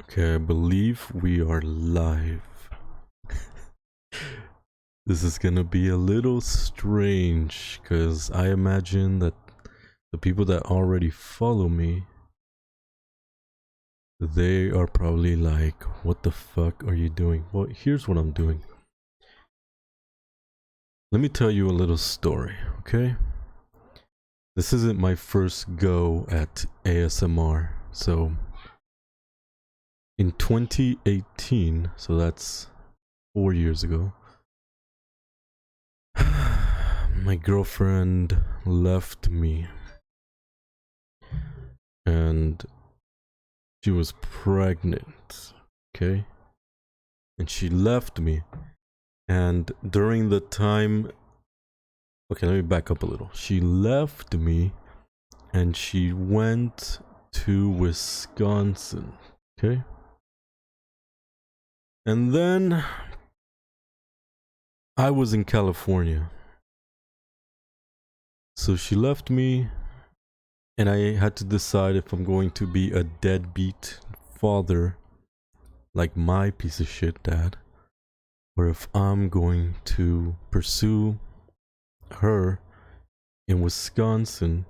Okay, I believe we are live. This is gonna be a little strange because I imagine that the people that already follow me, they are probably like, what the fuck are you doing? Well, here's what I'm doing. Let me tell you a little story, okay? This isn't my first go at ASMR. So in 2018, so that's 4 years ago, my girlfriend left me and she was pregnant, okay? And she left me. And during the time, okay, let me back up a little. She left me and she went to Wisconsin, okay? And then I was in California. So she left me and I had to decide if I'm going to be a deadbeat father like my piece of shit dad, or if I'm going to pursue her in Wisconsin,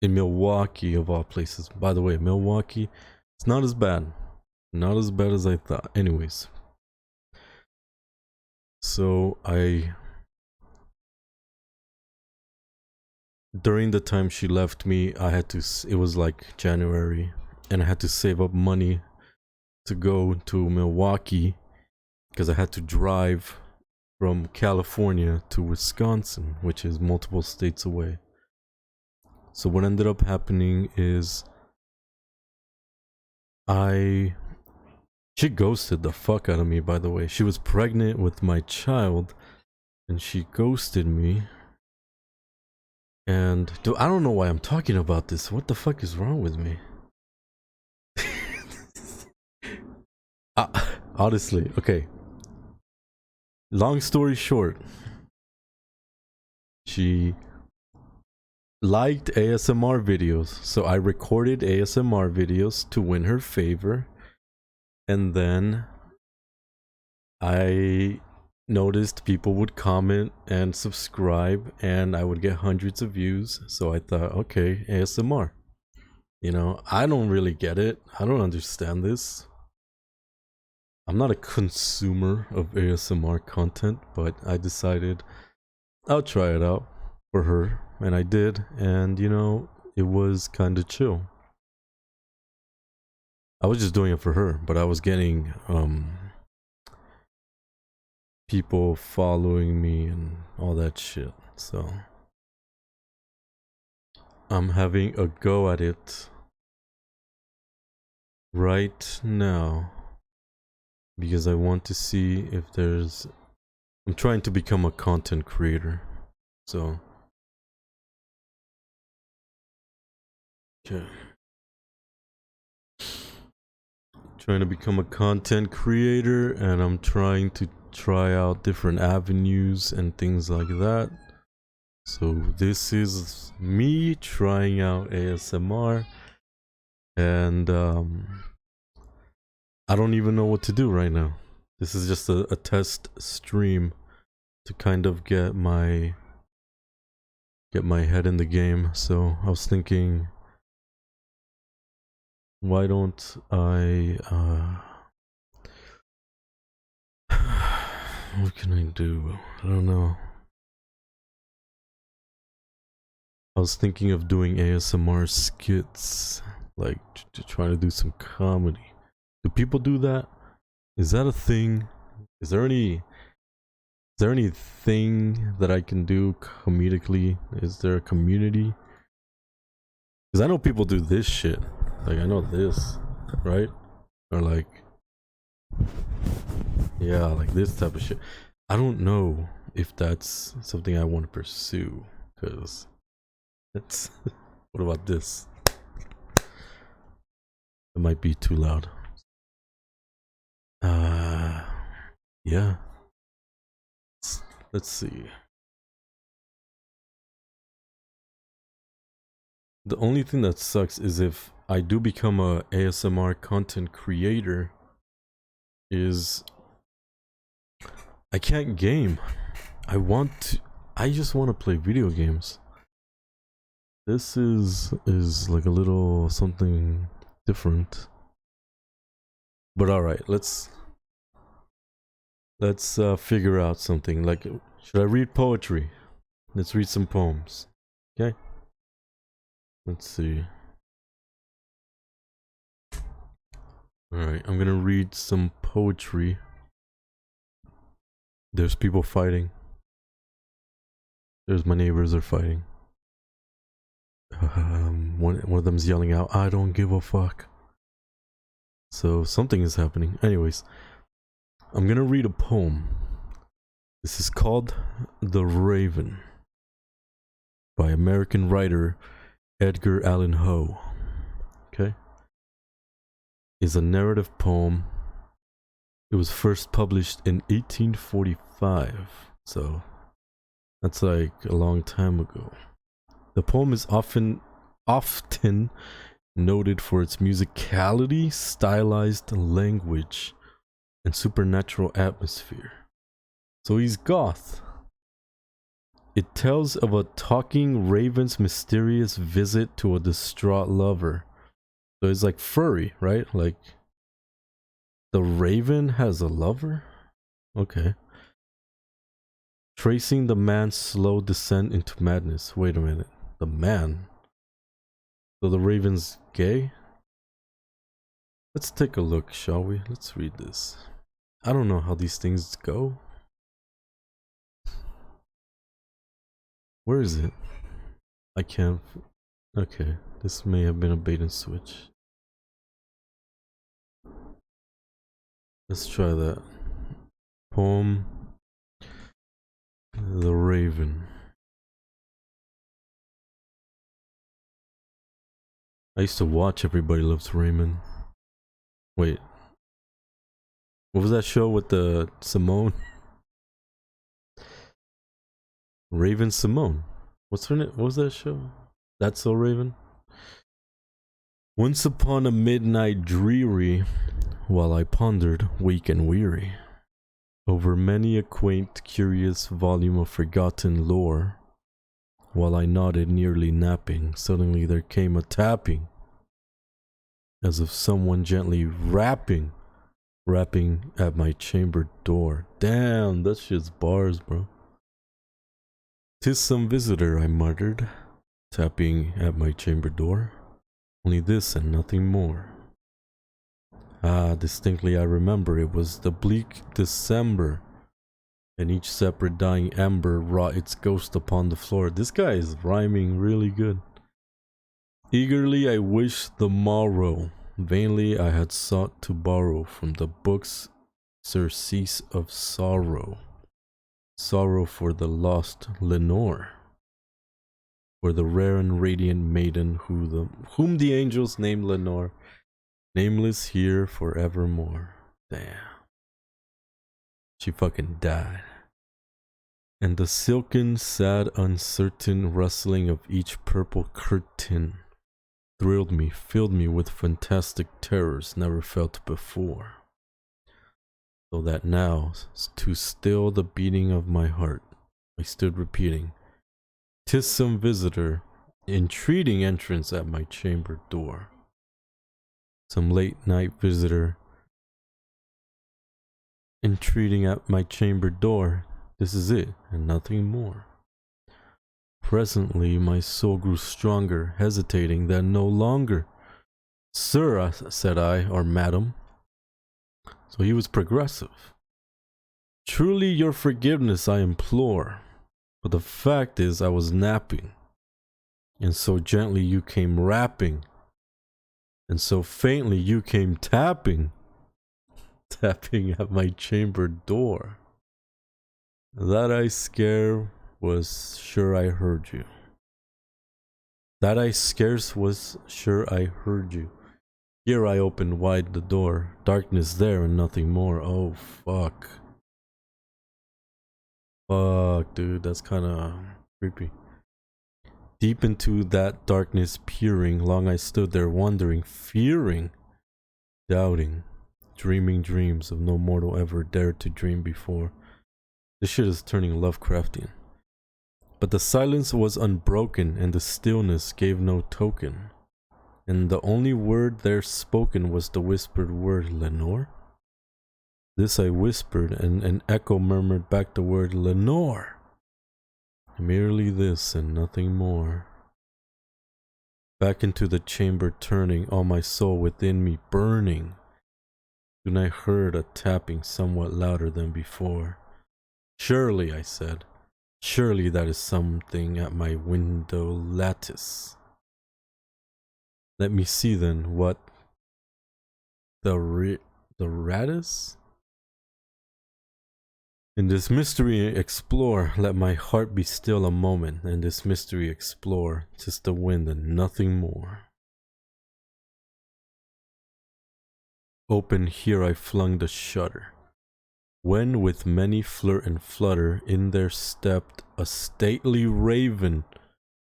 in Milwaukee of all places. By the way, Milwaukee, it's not as bad. Not as bad as I thought. Anyways. So during the time she left me, it was like January, and I had to save up money to go to Milwaukee because I had to drive from California to Wisconsin, which is multiple states away. So what ended up happening is she ghosted the fuck out of me, by the way. She was pregnant with my child and she ghosted me. And dude, I don't know why I'm talking about this. What the fuck is wrong with me? Honestly, okay. Long story short, she liked ASMR videos, so I recorded ASMR videos to win her favor. And then I noticed people would comment and subscribe and I would get hundreds of views. So I thought, okay, ASMR. You know, I don't really get it. I don't understand this. I'm not a consumer of ASMR content, but I decided I'll try it out for her. And I did. And, you know, it was kind of chill. I was just doing it for her, but I was getting people following me and all that shit. So I'm having a go at it right now because I want to see if I'm trying to become a content creator. So okay. Trying to become a content creator, and I'm trying to try out different avenues and things like that. So this is me trying out ASMR, and I don't even know what to do right now. This is just a test stream to kind of get my head in the game. So I was thinking, why don't I what can I do? I don't know. I was thinking of doing ASMR skits, like to try to do some comedy. Do people do that? Is that a thing? Is there anything that I can do comedically? Is there a community? Because I know people do this shit. Like, I know this, right? Or like, yeah, like this type of shit. I don't know if that's something I want to pursue, because it's what about this? It might be too loud. Yeah. Let's see. The only thing that sucks is if I do become a ASMR content creator is I can't game. I just want to play video games. This is like a little something different. But all right, let's figure out something. Like, should I read poetry? Let's read some poems. Okay? Let's see. Alright, I'm gonna read some poetry. There's people fighting. There's my neighbors are fighting. One of them's yelling out, "I don't give a fuck." So something is happening. Anyways, I'm gonna read a poem. This is called The Raven by American writer Edgar Allan Poe. Okay? Is a narrative poem. It was first published in 1845, so that's like a long time ago. The poem is often noted for its musicality, stylized language, and supernatural atmosphere. So he's goth. It tells of a talking raven's mysterious visit to a distraught lover. So it's like furry, right? Like the raven has a lover? Okay. Tracing the man's slow descent into madness. Wait a minute. The man? So the raven's gay? Let's take a look, shall we? Let's read this. I don't know how these things go. Where is it? I can't. Okay, this may have been a bait and switch. Let's try that. Poem The Raven. I used to watch Everybody Loves Raymond. Wait. What was that show with the Simone? Raven Simone. What's her name? What was that show? That's So Raven? Once upon a midnight dreary, while I pondered, weak and weary, over many a quaint, curious volume of forgotten lore, while I nodded, nearly napping, suddenly there came a tapping, as of someone gently rapping at my chamber door. Damn, that shit's bars, bro. "'Tis some visitor," I muttered, tapping at my chamber door. "Only this and nothing more." Ah, distinctly I remember, it was the bleak December, and each separate dying ember wrought its ghost upon the floor. This guy is rhyming really good. Eagerly I wished the morrow. Vainly I had sought to borrow from the books surcease of sorrow. Sorrow for the lost Lenore, for the rare and radiant maiden whom the angels named Lenore, nameless here forevermore. Damn. She fucking died. And the silken, sad, uncertain rustling of each purple curtain thrilled me, filled me with fantastic terrors never felt before. So that now, to still the beating of my heart, I stood repeating, "'Tis some visitor, entreating entrance at my chamber door." Some late night visitor, entreating at my chamber door. This is it, and nothing more. Presently my soul grew stronger, hesitating then no longer. "Sir," said I, or madam. So he was progressive. "Truly your forgiveness I implore, but the fact is I was napping, and so gently you came rapping, and so faintly you came tapping at my chamber door. That I scare was sure I heard you. That I scarce was sure I heard you. Here I opened wide the door, darkness there and nothing more." Oh fuck. Fuck, dude, that's kinda creepy. Deep into that darkness peering, long I stood there wondering, fearing, doubting, dreaming dreams of no mortal ever dared to dream before. This shit is turning Lovecraftian. But the silence was unbroken and the stillness gave no token. And the only word there spoken was the whispered word, Lenore? This I whispered, and an echo murmured back the word, Lenore. Merely this and nothing more. Back into the chamber turning, all my soul within me burning. Soon I heard a tapping somewhat louder than before. Surely, I said, surely that is something at my window lattice. Let me see then what the rat is? In this mystery explore, let my heart be still a moment, and this mystery explore, just the wind and nothing more. Open here I flung the shutter, when with many flirt and flutter, in there stepped a stately raven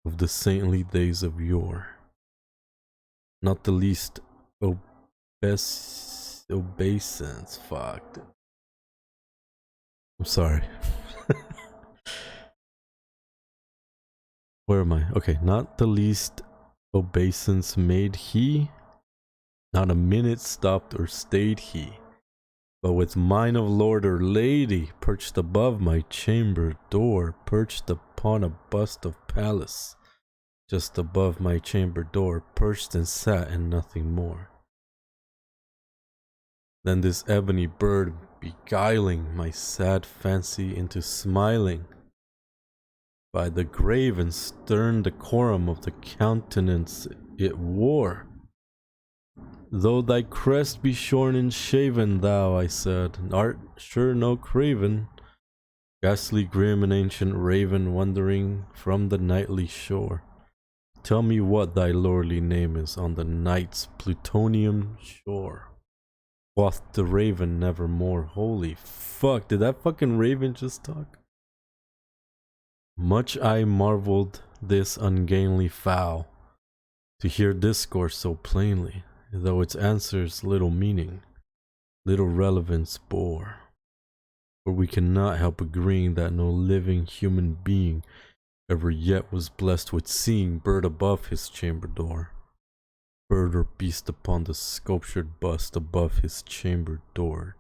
of the saintly days of yore. Not the least obeisance, fuck. I'm sorry. Where am I? Okay, not the least obeisance made he, not a minute stopped or stayed he, but with mine of lord or lady perched above my chamber door, perched upon a bust of Pallas, just above my chamber door, perched and sat and nothing more. Then this ebony bird beguiling my sad fancy into smiling, by the grave and stern decorum of the countenance it wore. Though thy crest be shorn and shaven, thou, I said, art sure no craven, ghastly grim and ancient raven wandering from the nightly shore. Tell me what thy lordly name is on the night's plutonium shore. Quoth the raven nevermore. Holy fuck, did that fucking raven just talk? Much I marveled this ungainly fowl, to hear discourse so plainly, though its answers little meaning, little relevance bore. For we cannot help agreeing that no living human being ever yet was blessed with seeing bird above his chamber door, bird or beast upon the sculptured bust above his chamber door,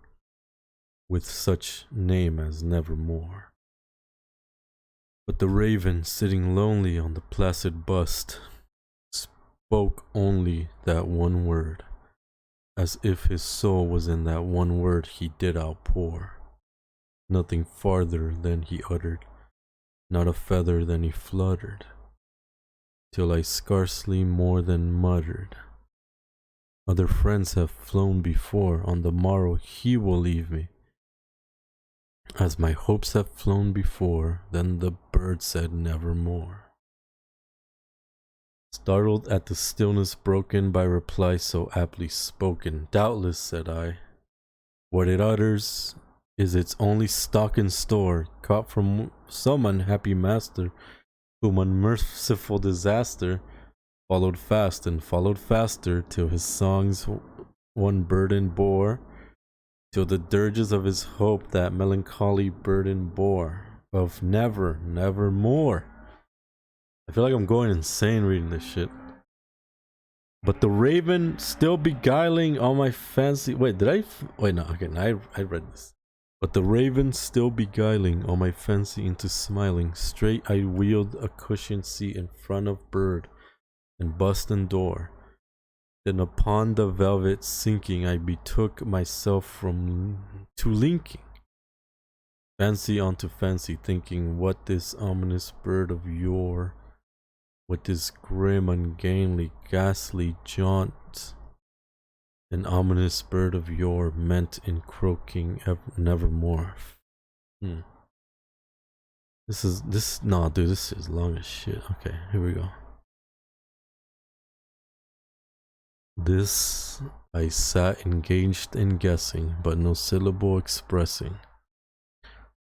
with such name as nevermore. But the raven, sitting lonely on the placid bust, spoke only that one word, as if his soul was in that one word he did outpour. Nothing farther than he uttered, not a feather than he fluttered, till I scarcely more than muttered, other friends have flown before, on the morrow he will leave me. As my hopes have flown before, then the bird said nevermore. Startled at the stillness broken by reply so aptly spoken, doubtless, said I, what it utters is its only stock and store, caught from some unhappy master, whom unmerciful disaster followed fast and followed faster, till his songs one burden bore, till the dirges of his hope that melancholy burden bore, of never, never more. I feel like I'm going insane reading this shit. But the raven still beguiling all my fancy. Wait, did I? Wait, no. Okay, no, I read this. But the raven still beguiling all my fancy into smiling. Straight I wheeled a cushioned seat in front of bird and bust and door. Then upon the velvet sinking, I betook myself from to linking fancy onto fancy, thinking what this ominous bird of yore, with this grim, ungainly, ghastly jaunt, an ominous bird of yore meant in croaking nevermore. No, dude, this is long as shit. Okay, here we go. This I sat engaged in guessing, but no syllable expressing.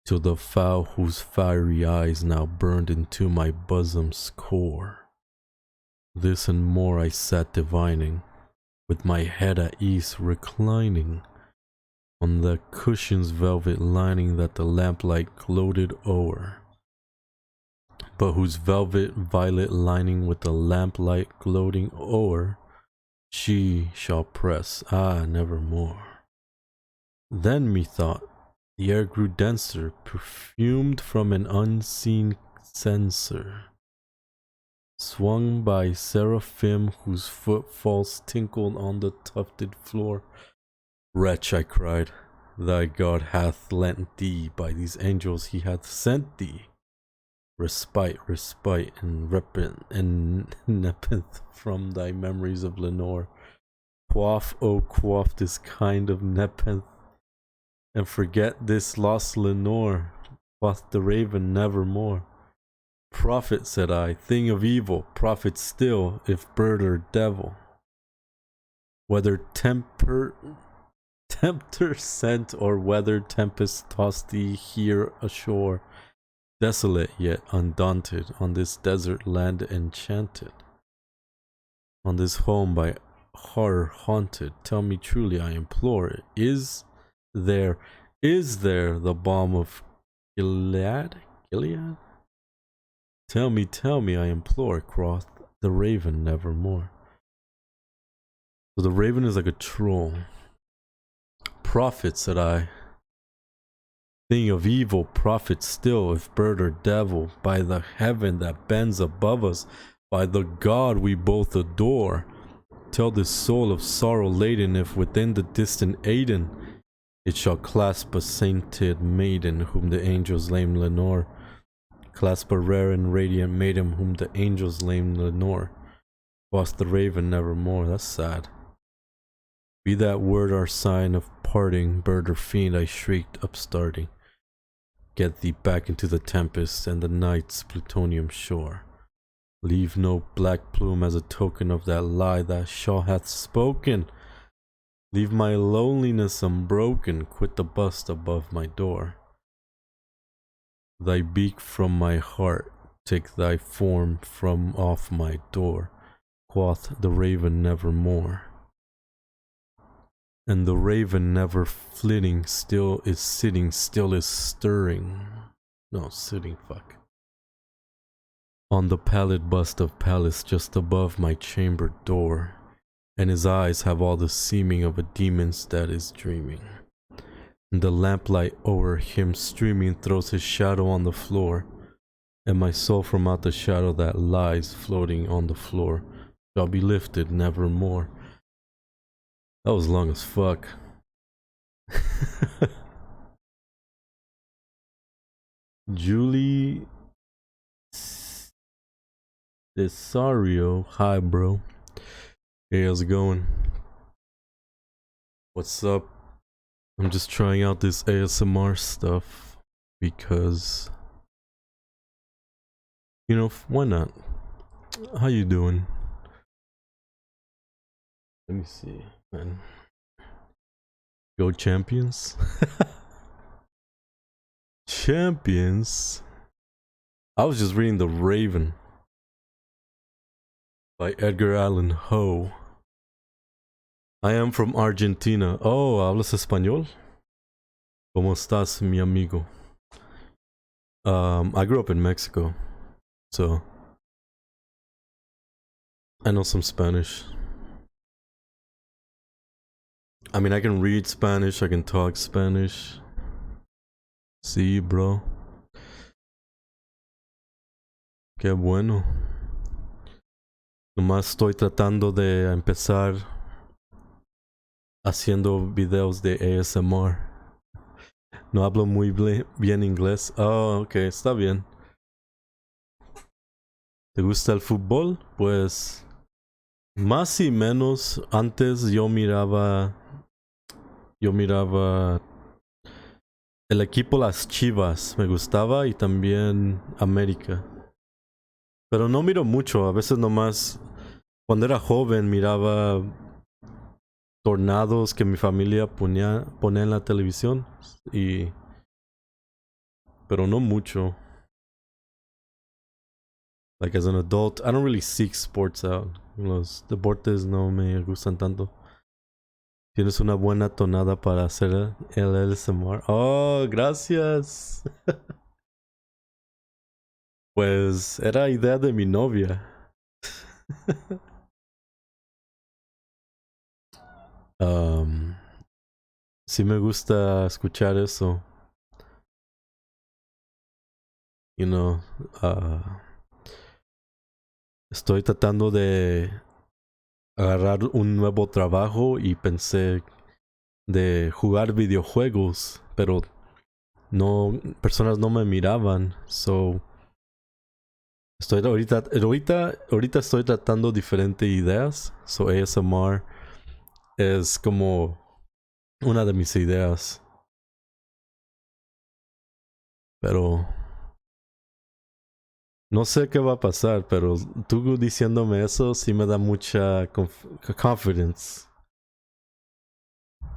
till the fowl whose fiery eyes now burned into my bosom's core. This and more I sat divining, with my head at ease reclining on the cushion's velvet lining that the lamplight gloated o'er, but whose velvet violet lining with the lamplight gloating o'er she shall press, nevermore. Then methought the air grew denser, perfumed from an unseen censer, swung by seraphim whose footfalls tinkled on the tufted floor. Wretch, I cried, thy God hath lent thee, by these angels he hath sent thee, respite, and nepenthe from thy memories of Lenore. Quaff, oh quaff this kind of nepenthe, and forget this lost Lenore. Quoth the raven, nevermore. Prophet, said I, thing of evil, prophet still, if bird or devil. Whether tempter sent or whether tempest tossed thee here ashore, desolate yet undaunted, on this desert land enchanted, on this home by horror haunted, tell me truly, I implore, is there the balm of Gilead? Tell me, I implore, quoth the raven, nevermore. So the raven is like a troll. Prophet, said I, thing of evil, prophet still, if bird or devil, by the heaven that bends above us, by the God we both adore, tell this soul of sorrow laden, if within the distant Aden it shall clasp a sainted maiden, whom the angels name Lenore, clasp a rare and radiant maiden, whom the angels name Lenore. Quoth the raven, nevermore. That's sad. Be that word our sign of parting, bird or fiend, I shrieked, upstarting. Get thee back into the tempest and the night's plutonium shore. Leave no black plume as a token of that lie that Shaw hath spoken. Leave my loneliness unbroken, quit the bust above my door. Thy beak from my heart, take thy form from off my door, quoth the raven, nevermore. And the raven, never flitting, still is sitting, still is stirring. No, sitting, fuck. On the pallid bust of Pallas just above my chamber door, and his eyes have all the seeming of a demon's that is dreaming. And the lamplight o'er him streaming throws his shadow on the floor, and my soul from out the shadow that lies floating on the floor shall be lifted nevermore. That was long as fuck. Julie Cesario, hi bro. Hey, how's it going? What's up? I'm just trying out this ASMR stuff because, you know, why not? How you doing? Let me see, man. Go champions. Champions. I was just reading The Raven by Edgar Allan Poe. I am from Argentina. Oh, ¿hablas español? ¿Cómo estás, mi amigo? I grew up in Mexico, so I know some Spanish. I mean, I can read Spanish, I can talk Spanish. Sí, bro. Qué bueno. Nomás estoy tratando de empezar haciendo videos de ASMR. No hablo muy bien inglés. Oh, ok, está bien. ¿Te gusta el fútbol? Pues más y menos. Antes yo miraba el equipo Las Chivas, me gustaba, y también América. Pero no miro mucho, a veces nomás cuando era joven miraba tornados que mi familia ponía en la televisión y pero no mucho. Like as an adult, I don't really seek sports out. Los deportes no me gustan tanto. Tienes una buena tonada para hacer el ASMR. Oh, gracias. Pues era idea de mi novia. Um, sí me gusta escuchar eso. You know, estoy tratando de agarrar un nuevo trabajo y pensé de jugar videojuegos, pero no, personas no me miraban, so estoy ahorita estoy tratando diferentes ideas, so ASMR es como una de mis ideas, pero no sé qué va a pasar, pero tú diciéndome eso sí me da mucha confidence.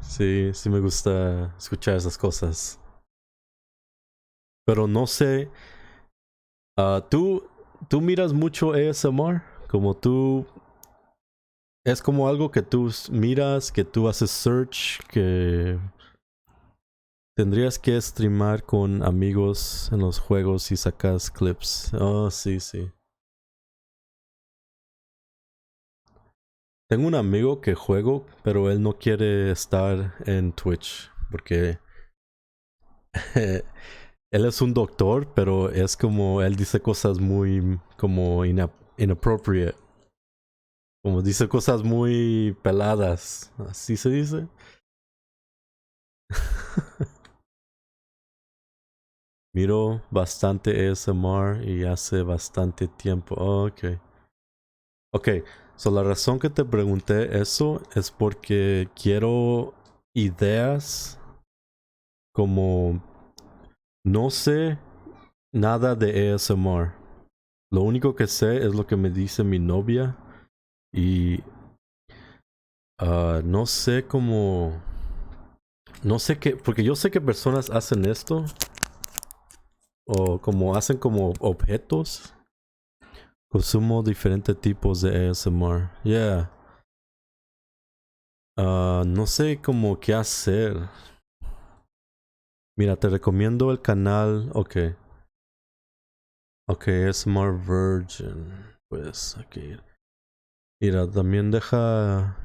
Sí, sí me gusta escuchar esas cosas. Pero no sé, tú miras mucho ASMR, como tú, es como algo que tú miras, que tú haces search, que tendrías que streamar con amigos en los juegos y sacas clips. Oh, sí, sí. Tengo un amigo que juego, pero él no quiere estar en Twitch porque él es un doctor, pero es como él dice cosas muy como inappropriate. Como dice cosas muy peladas. ¿Así se dice? Miro bastante ASMR y hace bastante tiempo. Oh, ok. Ok, so la razón que te pregunté eso es porque quiero ideas como no sé nada de ASMR. Lo único que sé es lo que me dice mi novia y no sé cómo... No sé qué, porque yo sé que personas hacen esto o como hacen como objetos. Consumo diferentes tipos de ASMR. Yeah. No sé cómo qué hacer. Mira, te recomiendo el canal. Ok. Ok, ASMR Virgin. Pues aquí. Mira, también deja.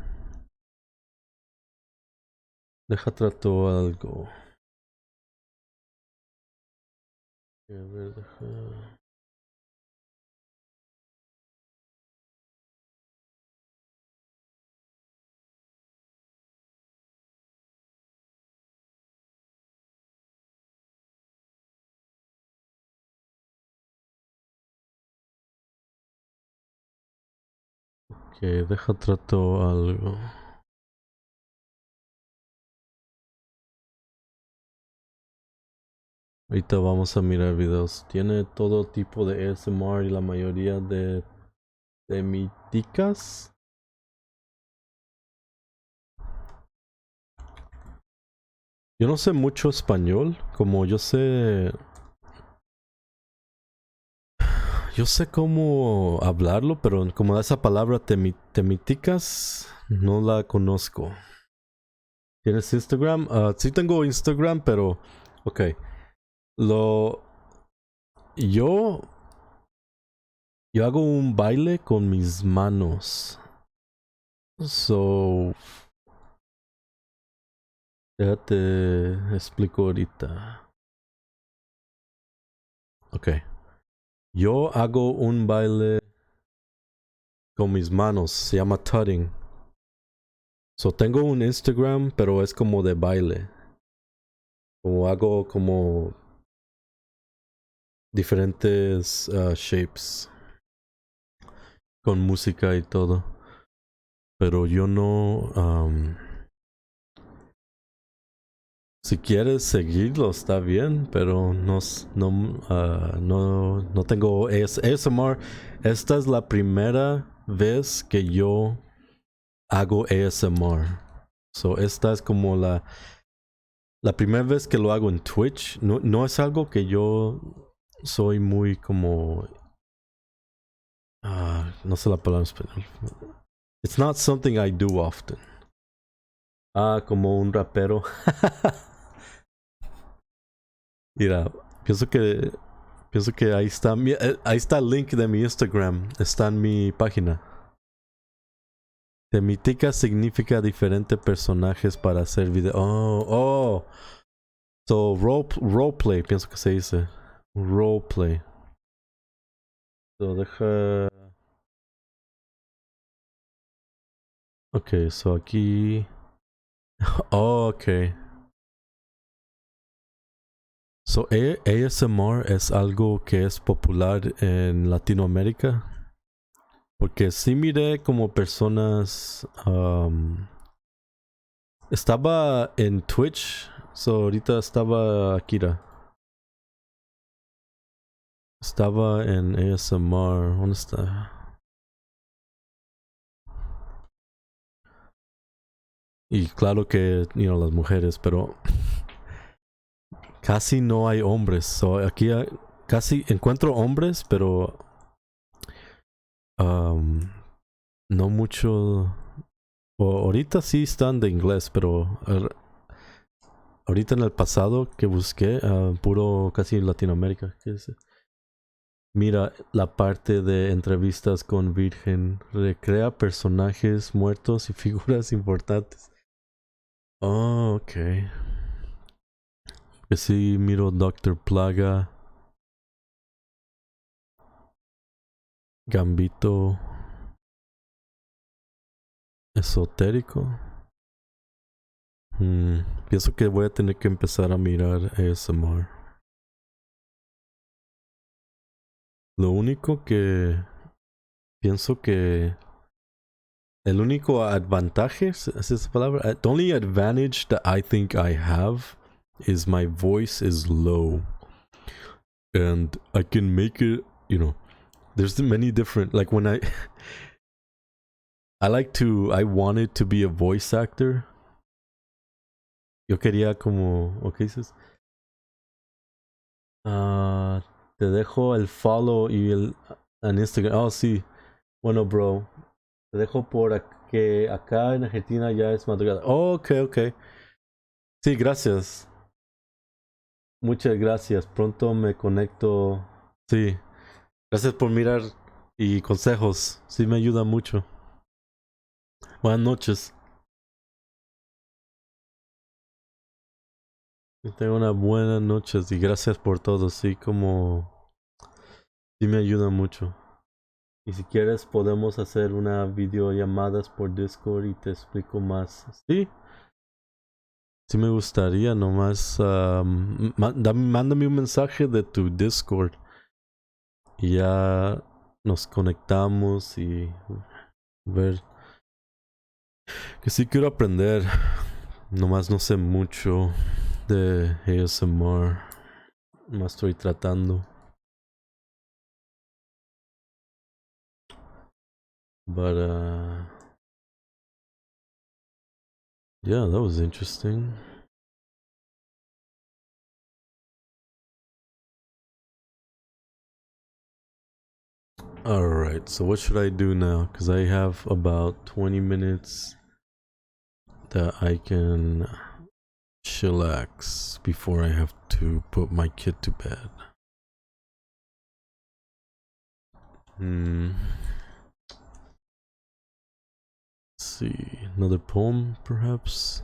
Deja trato algo. A ver, deja. Ok, deja trato algo. Ahorita vamos a mirar videos. Tiene todo tipo de ASMR y la mayoría de míticas. Yo no sé mucho español, como yo sé cómo hablarlo, pero como esa palabra temiticas, no la conozco. ¿Tienes Instagram? Sí tengo Instagram, pero, ok. Lo, yo, yo hago un baile con mis manos. So, déjate explico ahorita. Ok. Yo hago un baile con mis manos, se llama tutting. So tengo un Instagram, pero es como de baile. Como hago como diferentes shapes con música y todo. Pero yo no... si quieres seguirlo está bien, pero no tengo ASMR. Esta es la primera vez que yo hago ASMR. So esta es como La primera vez que lo hago en Twitch, no es algo que yo soy muy como... no sé la palabra en español. It's not something I do often. Como un rapero. Mira, pienso que ahí está ahí está el link de mi Instagram. Está en mi página. Temitica significa diferentes personajes para hacer video. Oh. So, roleplay, pienso que se dice. Roleplay. So, deja... Ok, so aquí... Oh, ok. So, ASMR es algo que es popular en Latinoamérica. Porque sí miré como personas... estaba en Twitch. So, ahorita estaba Akira. Estaba en ASMR. ¿Dónde está? Y claro que, las mujeres, pero casi no hay hombres. So, aquí casi encuentro hombres, pero no mucho. Ahorita sí están de inglés, pero ahorita en el pasado que busqué, puro casi Latinoamérica. ¿Qué es? Mira, la parte de entrevistas con Virgen recrea personajes muertos y figuras importantes. Oh, ok. Que sí, miro Doctor Plaga, Gambito, esotérico. Pienso que voy a tener que empezar a mirar ASMR. Lo único que pienso que el único advantaje, ¿es esa palabra? The only advantage that I think I have is my voice is low. And I can make it, there's many different, like when I wanted to be a voice actor. Yo quería como, ¿qué dices? Te dejo el follow y el en Instagram. Oh, sí. Bueno, bro. Te dejo que acá en Argentina ya es madrugada. Oh, ok. Sí, gracias. Muchas gracias. Pronto me conecto. Sí. Gracias por mirar y consejos. Sí, me ayuda mucho. Buenas noches. Que tenga una buena noches y gracias por todo. Sí, como... Sí me ayuda mucho. Y si quieres podemos hacer una videollamadas por Discord y te explico más. Sí, sí me gustaría nomás. Mándame un mensaje de tu Discord. Y ya nos conectamos y ver. Que sí quiero aprender. Nomás no sé mucho de ASMR. Más estoy tratando. But yeah, that was interesting. Alright, so what should I do now? Because I have about 20 minutes that I can chillax before I have to put my kid to bed. Let's see, another poem perhaps?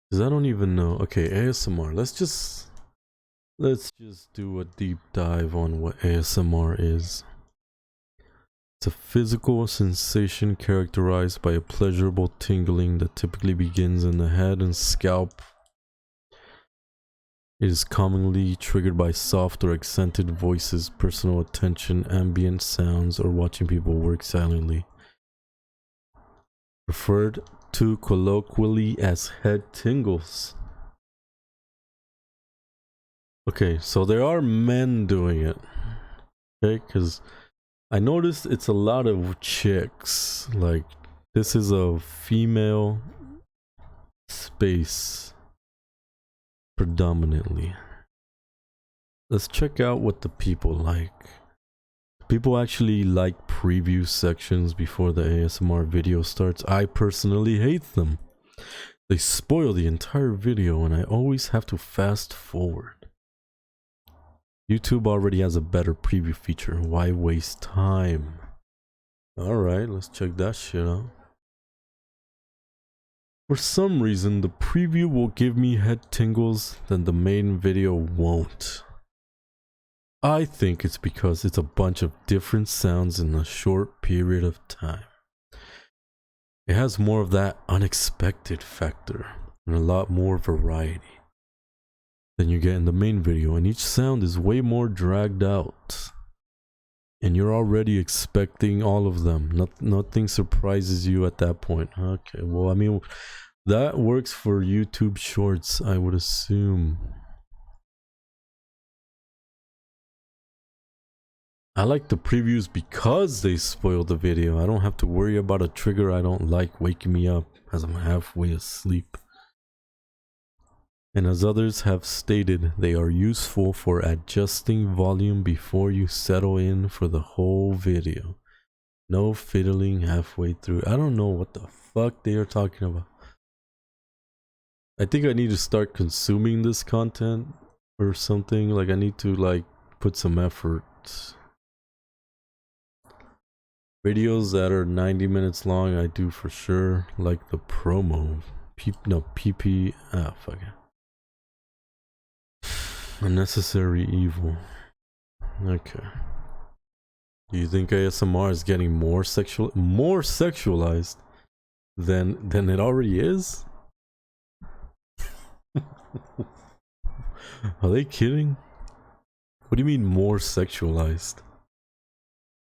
Because I don't even know. Okay, ASMR. Let's just do a deep dive on what ASMR is. It's a physical sensation characterized by a pleasurable tingling that typically begins in the head and scalp. It is commonly triggered by soft or accented voices, personal attention, ambient sounds, or watching people work silently. Referred to colloquially as head tingles. Okay, so there are men doing it. Okay, because I noticed it's a lot of chicks. Like, this is a female space predominantly. Let's check out what the people like. People actually like preview sections before the ASMR video starts. I personally hate them. They spoil the entire video and I always have to fast forward. YouTube already has a better preview feature. Why waste time? Alright, let's check that shit out. For some reason, the preview will give me head tingles, then the main video won't. I think it's because it's a bunch of different sounds in a short period of time. It has more of that unexpected factor and a lot more variety than you get in the main video, and each sound is way more dragged out. And you're already expecting all of them. Nothing surprises you at that point. Okay, well, I mean, that works for YouTube Shorts, I would assume. I like the previews because they spoil the video. I don't have to worry about a trigger I don't like waking me up as I'm halfway asleep. And as others have stated, they are useful for adjusting volume before you settle in for the whole video. No fiddling halfway through. I don't know what the fuck they are talking about. I think I need to start consuming this content or something. Like, I need to like put some effort. Videos that are 90 minutes long, I do for sure. Like the promo. PP. Ah, fuck it. Unnecessary evil. Okay. Do you think ASMR is getting more sexualized than it already is? Are they kidding? What do you mean more sexualized?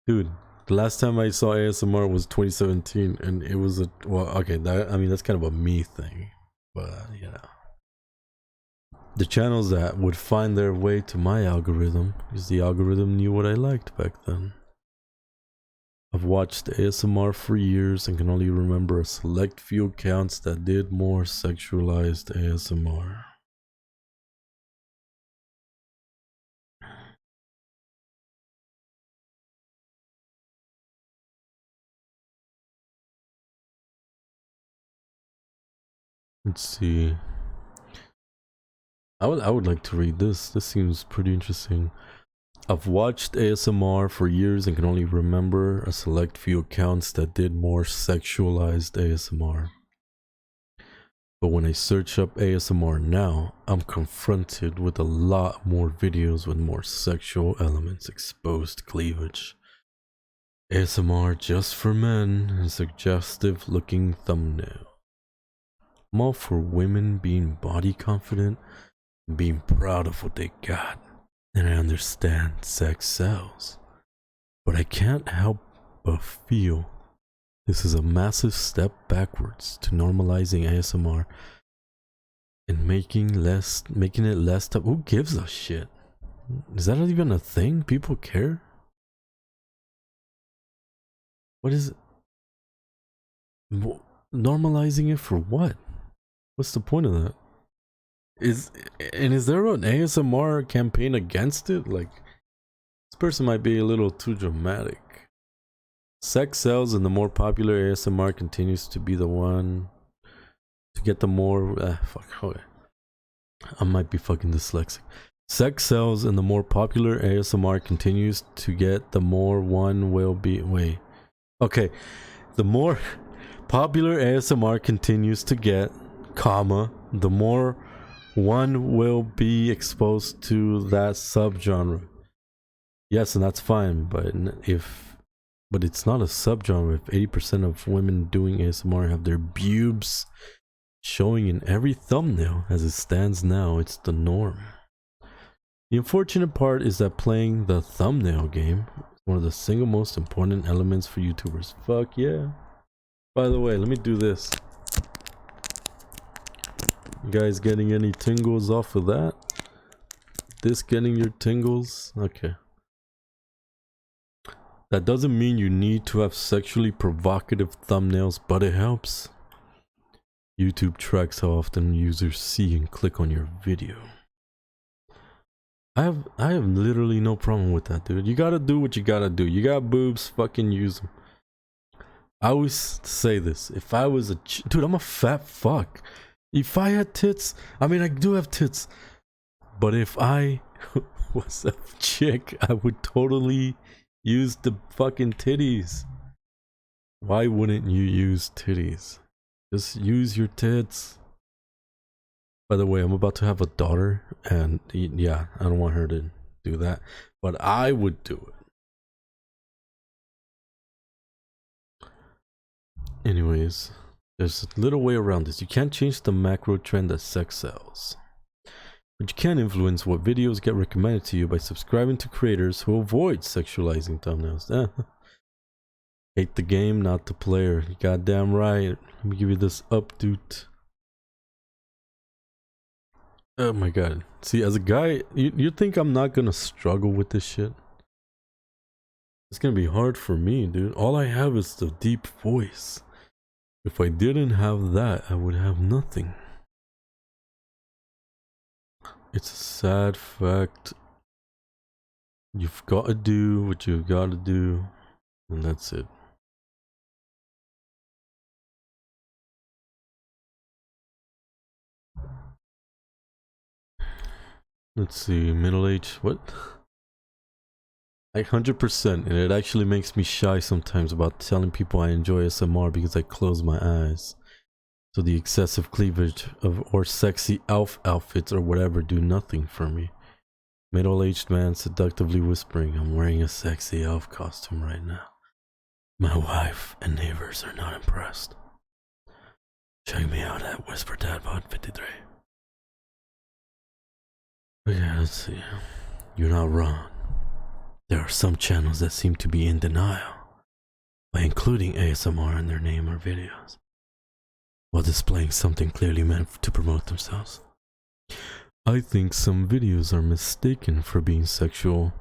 Dude, the last time I saw ASMR was 2017 and it was a, well, okay, that, I mean, that's kind of a me thing, but you know. The channels that would find their way to my algorithm, because the algorithm knew what I liked back then. I've watched ASMR for years and can only remember a select few accounts that did more sexualized ASMR. Let's see. I would like to read this. This seems pretty interesting. I've watched ASMR for years and can only remember a select few accounts that did more sexualized ASMR. But when I search up ASMR now, I'm confronted with a lot more videos with more sexual elements, exposed cleavage. ASMR just for men, and suggestive looking thumbnail. I'm all for women being body confident and being proud of what they got. And I understand sex sells, but I can't help but feel this is a massive step backwards to normalizing ASMR and making it less tough. Who gives a shit? Is that even a thing? People care? What is it? Normalizing it for what? What's the point of that? Is there an ASMR campaign against it? Like, this person might be a little too dramatic. Sex sells and the more popular ASMR continues to be the one to get the more okay. I might be fucking dyslexic. Sex sells and the more popular ASMR continues to get, the more one will be okay. The more popular ASMR continues to get, comma, the more one will be exposed to that subgenre. Yes, and that's fine, but it's not a subgenre. If 80% of women doing ASMR have their pubes showing in every thumbnail as it stands now, it's the norm. The unfortunate part is that playing the thumbnail game is one of the single most important elements for YouTubers. Fuck yeah. By the way, let me do this. You guys getting any tingles off of that? this getting your tingles? Okay. That doesn't mean you need to have sexually provocative thumbnails, but it helps. YouTube tracks how often users see and click on your video. I have literally no problem with that, dude. You gotta do what you gotta do. You got boobs, fucking use them. I always say this. If I was a dude, I'm a fat fuck. If I had tits, I mean, I do have tits. But if I was a chick, I would totally use the fucking titties. Why wouldn't you use titties? Just use your tits. By the way, I'm about to have a daughter, and yeah, I don't want her to do that, but I would do it. Anyways, there's a little way around this. You can't change the macro trend that sex sells, but you can influence what videos get recommended to you by subscribing to creators who avoid sexualizing thumbnails. Hate the game, not the player. You goddamn right. Let me give you this update. Oh my god. See, as a guy, you think I'm not gonna struggle with this shit? It's gonna be hard for me, dude. All I have is the deep voice. If I didn't have that, I would have nothing. It's a sad fact. You've got to do what you've got to do, and that's it. Let's see, middle age, what? 100%, and it actually makes me shy sometimes about telling people I enjoy ASMR because I close my eyes. So the excessive cleavage of or sexy elf outfits or whatever do nothing for me. Middle-aged man seductively whispering, I'm wearing a sexy elf costume right now. My wife and neighbors are not impressed. Check me out at WhisperDadBot53. Okay, let's see. You're not wrong. There are some channels that seem to be in denial by including ASMR in their name or videos, while displaying something clearly meant to promote themselves. I think some videos are mistaken for being sexual,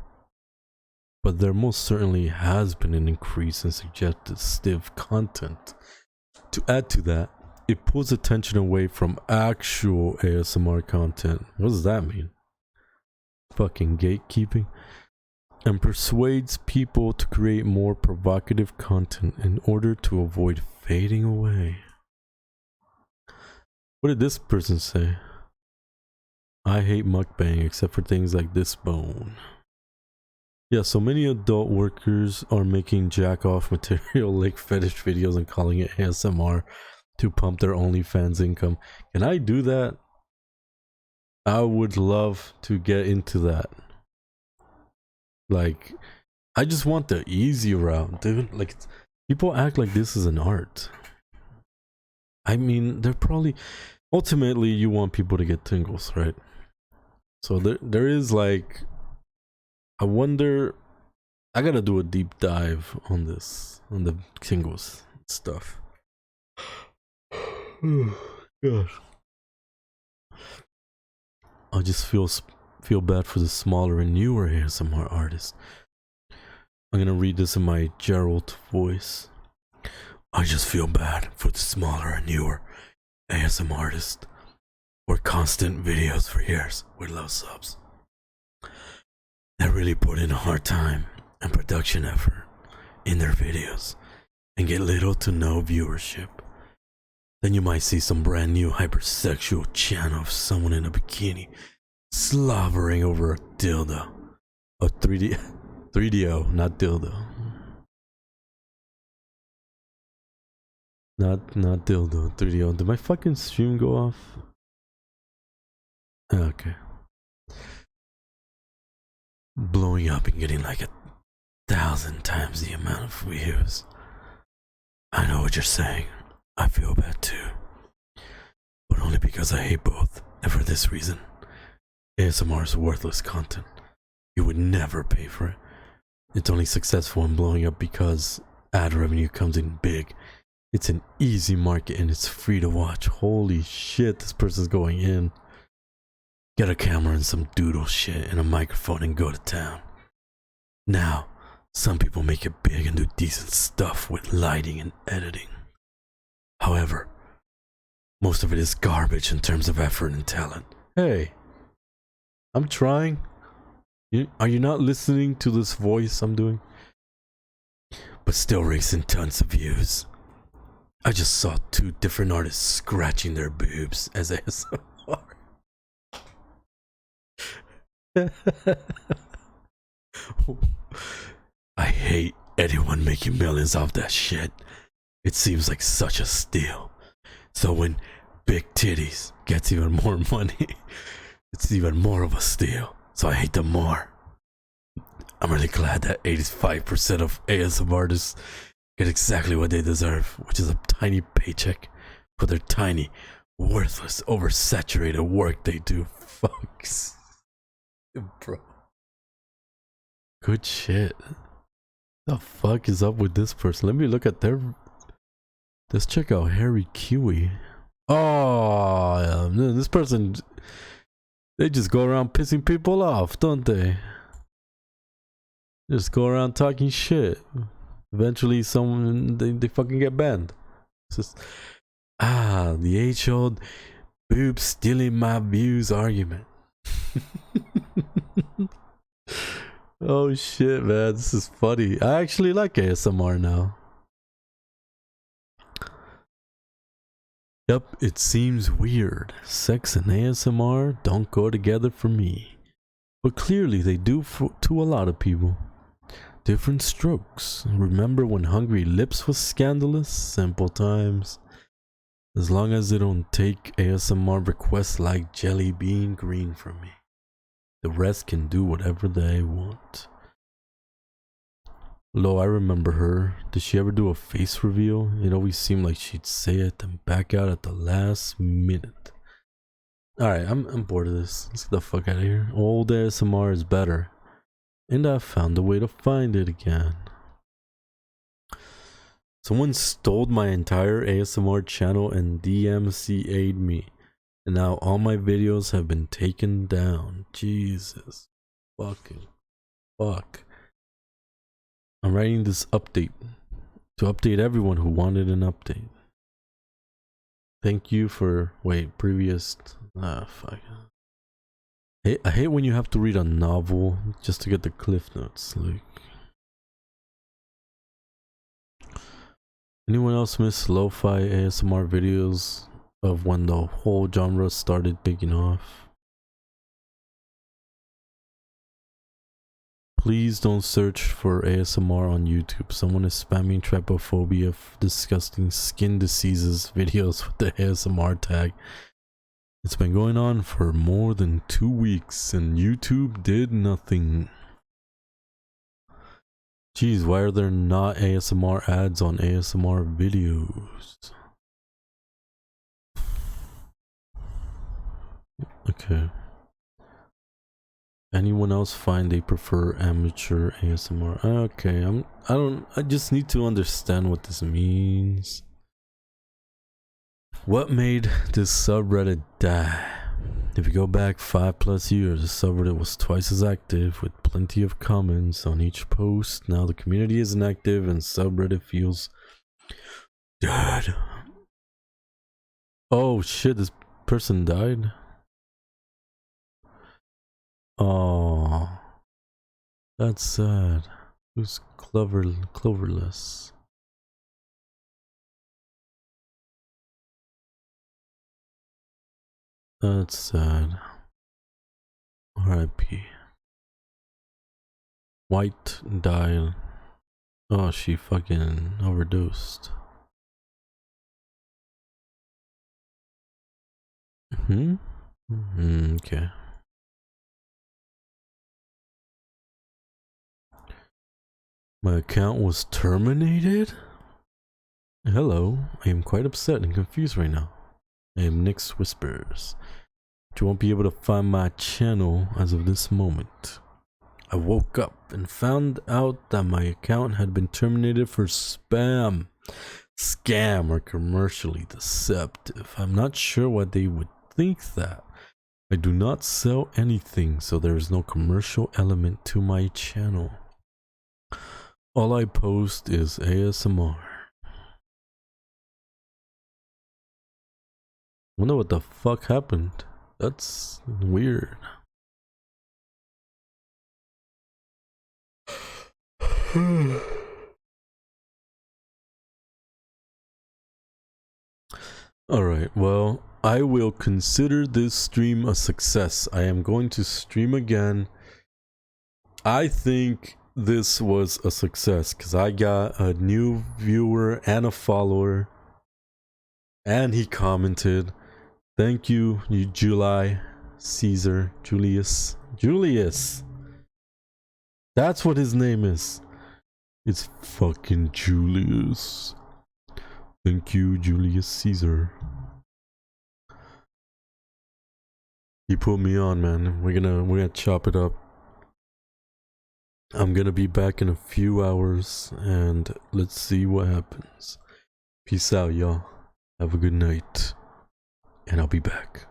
but there most certainly has been an increase in suggestive content. To add to that, it pulls attention away from actual ASMR content. What does that mean? Fucking gatekeeping. And persuades people to create more provocative content in order to avoid fading away. What did this person say? I hate mukbang except for things like this bone. Yeah, so many adult workers are making jack-off material like fetish videos and calling it ASMR to pump their OnlyFans income. Can I do that? I would love to get into that. Like, I just want the easy route, dude. Like, people act like this is an art. I mean, they're probably... Ultimately, you want people to get tingles, right? So there is like... I wonder... I gotta do a deep dive on this. On the tingles stuff. Gosh. I just feel bad for the smaller and newer ASMR artists. I'm gonna read this in my Gerald voice. I just feel bad for the smaller and newer ASMR artists or constant videos for years with low subs. That really put in a hard time and production effort in their videos and get little to no viewership. Then you might see some brand new hypersexual channel of someone in a bikini slobbering over a dildo. A 3DO, not dildo. Not dildo, 3DO. Did my fucking stream go off? Okay. Blowing up and getting like 1,000 times the amount of views. I know what you're saying. I feel bad too. But only because I hate both. And for this reason. ASMR is worthless content. You would never pay for it. It's only successful in blowing up because ad revenue comes in big. It's an easy market and it's free to watch. Holy shit, this person's going in. Get a camera and some doodle shit and a microphone and go to town. Now, some people make it big and do decent stuff with lighting and editing. However, most of it is garbage in terms of effort and talent. Hey, I'm trying. Are you not listening to this voice I'm doing? But still raising tons of views. I just saw 2 different artists scratching their boobs as ASMR. I hate anyone making millions off that shit. It seems like such a steal. So when big titties gets even more money, it's even more of a steal. So I hate them more. I'm really glad that 85% of ASMR artists get exactly what they deserve, which is a tiny paycheck for their tiny, worthless, oversaturated work they do. Fucks. Bro. Good shit. The fuck is up with this person? Let me look at their... Let's check out Harry Kiwi. Oh, this person... They just go around pissing people off, don't they? Just go around talking shit. Eventually they fucking get banned. It's just... the age-old boob stealing my views argument. Oh shit, man, this is funny. I actually like ASMR now. Yep, it seems weird. Sex and ASMR don't go together for me. But clearly they do to a lot of people. Different strokes. Remember when Hungry Lips was scandalous? Simple times. As long as they don't take ASMR requests like Jelly Bean Green from me. The rest can do whatever they want. Lo, I remember her. Did she ever do a face reveal? It always seemed like she'd say it and back out at the last minute. Alright, I'm bored of this. Let's get the fuck out of here. Old ASMR is better. And I found a way to find it again. Someone stole my entire ASMR channel and DMCA'd me. And now all my videos have been taken down. Jesus. Fucking fuck. I'm writing this update to update everyone who wanted an update. Thank you for... Wait, previous... fuck. I hate when you have to read a novel just to get the cliff notes. Like... Anyone else miss lo-fi ASMR videos of when the whole genre started picking off? Please don't search for ASMR on YouTube. Someone is spamming trypophobia, disgusting skin diseases videos with the ASMR tag. It's been going on for more than 2 weeks and YouTube did nothing. Jeez, why are there not ASMR ads on ASMR videos? Okay. Anyone else find they prefer amateur ASMR? Okay, I just need to understand what this means. What made this subreddit die? If you go back 5+ years, the subreddit was twice as active with plenty of comments on each post. Now the community isn't active and subreddit feels dead. Oh shit, this person died? Oh, that's sad. Who's Cloverless? That's sad. R.I.P. White died. Oh, she fucking overdosed. Okay. My account was terminated? Hello, I am quite upset and confused right now. I am Nyx Whispers. But you won't be able to find my channel as of this moment. I woke up and found out that my account had been terminated for spam, scam, or commercially deceptive. I'm not sure why they would think that. I do not sell anything, so there is no commercial element to my channel. All I post is ASMR. Wonder what the fuck happened. That's weird. Alright, well, I will consider this stream a success. I am going to stream again. I think this was a success because I got a new viewer and a follower. And he commented. Thank you, July, Caesar, Julius. Julius! That's what his name is. It's fucking Julius. Thank you, Julius Caesar. He put me on, man. We're gonna chop it up. I'm gonna be back in a few hours, and let's see what happens. Peace out, y'all. Have a good night, and I'll be back.